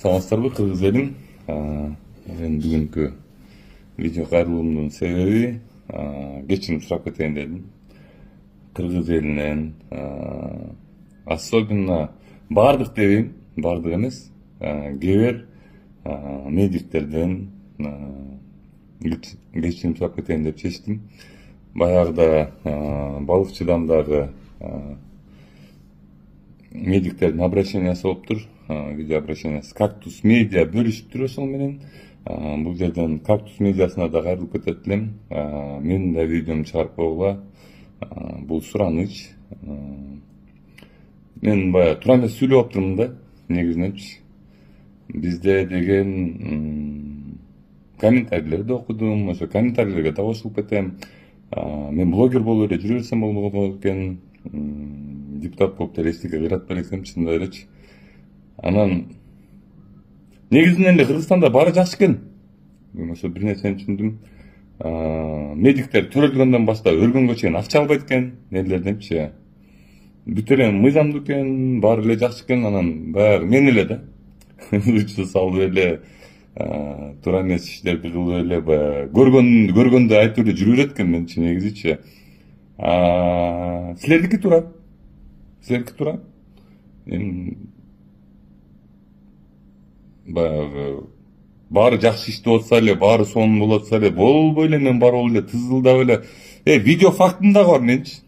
Саламатсыздарбы кыргыз элим. Мен бүгүнкү видео кайрылуумдун себеби кечирим сурап кетейин дедим. Кыргыз элинен особенно бардык дебейм, бардык эмес, кээ бир медиктерден кечирим сурап кетейин деп чечтим. Баягыда балыкчыдан дагы медиктердин обращениясы болуптур. Видео обращениясы Кактус медиа бөлүшүптүр ошол менен. Бул жерден Кактус медиасына да кайрылып кетет элем. Менин да видеом чыгарып койгула. Бул сураныч. Мен баягы туура эмес сүйлөп атырмын да, негизиненчи. Бизде деген комментарийлерди окудум, ошо комментарийлерге да кошулуп кетем. Мен блогер болуп эле жүрө берсем болбогон экен. Депутат болуп деле эчтеке кыйратпай элексем, чындап элечи. Анан негизинен эле Кыргызстанда баары жакшы экен. Мен ошо бир нерсени түшүндүм. Медиктер төрөлгөндөн баштап өлгөнгө чейин акча албайт экен, нелерденчи. Бүт эле мыйзамдуу экен, баары эле жакшы экен. Анан баягы мен эле да учу салып эле туура эмес иштерди кылып эле баягы көргөндү айтып эле жүрө берет экен менчи, негизичи. Силердики туура. Силердики туура. Баягы баары жакшы иштеп атса эле, баары сонун болуп атса эле, болбой эле мен барып эле тызылдап эле видео фактым дагы бар менчи.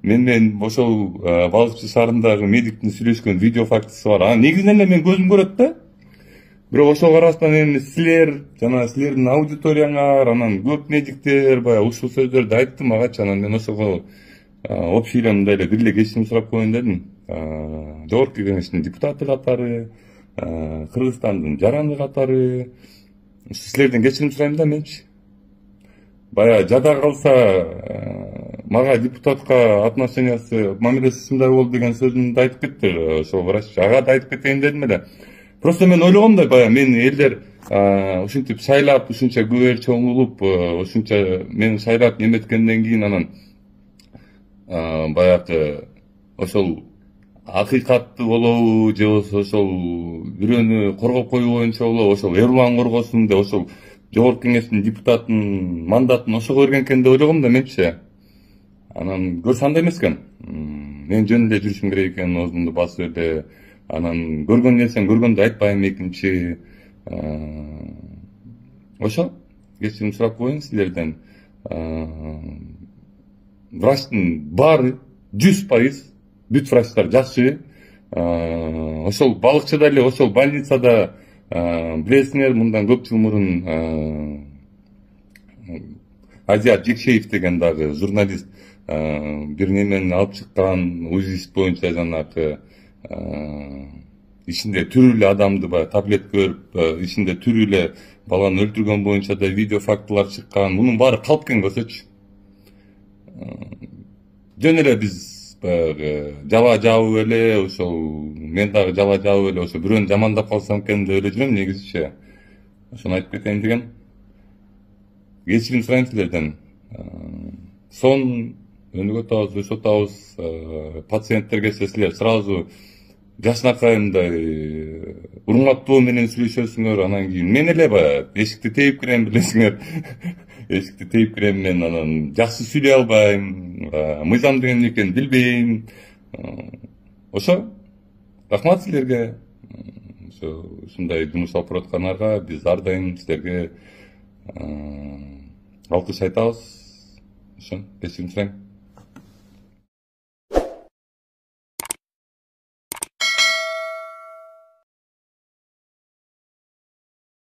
Мен менен ошол балыкчы шаарындагы медиктин сүйлөшкөн видео фактысы бар. Негизинен эле мен көзүм көрөт да. Бирок ошол карабастан эми силер жана силердин аудиторияңар, анан көп медиктер баягы ушул сөздөрдү айтты магачы. Анан мен ошого общийден мындай эле бир эле кечирим сурап коеюн дедим. Жогорку кеңештин депутаты катары, Кыргызстандын жараны катары силерден кечирим сурайм да менчи. Баягы жада калса мага депутатка отношениясы, мамилеси ушундай болду деген сөзүн да айтып кетти. Ошол врач ага да айтып кетейин дедим эле. Просто мен ойлогом да, баягы мени элдер ушинтип шайлап, ушунча көп эл чогулуп, ушунча мени шайлап неметкенден кийин анан баягы ошол акыйкатты болобу же болбосо ошол бирөөнү коргоп коюу боюнча болобу, ошол Эрлан коргосун деп ошол жогорку кеңештин депутатынын мандатын ошого берген экен деп ойлогом да менчи. Анан көрсө андай эмес экен. Мен жөн эле жүрүшүм керек экен, оозумду басып эле. Анан көргөн нерсем көргөндү айтпайм экинчи. Ошо кечирим сурап коеюн силерден. Врачтын баары 100% бүт врачтар жакшы. Ошол балыкчыда эле, ошол больницада билесиңер, мындан көп жыл мурун Азият Жекшеев деген дагы журналист бир немени алып чыккан, УЗИст боюнча жанагы ичинде тирүү эле адамды баягы таблетка берип, ичинде тирүү эле баланы өлтүргөн боюнча да видео фактылар чыккан. Мунун баары калп экен көрсөчү. Жөн эле биз баягы жала жабып эле, ошол мен дагы жала жабып эле ошо бирөөнү жамандап калсам экен деп эле жүрөм негизичи. Ошону айтып кетейин деген. Кечирим сурайм силерден. Сон өнүгөтөбүз, өсөтөбүз, пациенттер келсе силер сразу жашынакайымдай урматтоо менен сүйлөшөсүңөр. Анан кийин мен эле баягы эшикти теип кирем, билесиңер. Эшикти теип кирем мен, анан жакшы сүйлөй албайм, мыйзам деген эмне экенин билбейм. Ошо рахмат силерге. Ушундай жумуш алып бараткандарга биз ар дайым силерге алкыш айтабыз. Ошо кечирим сурайм.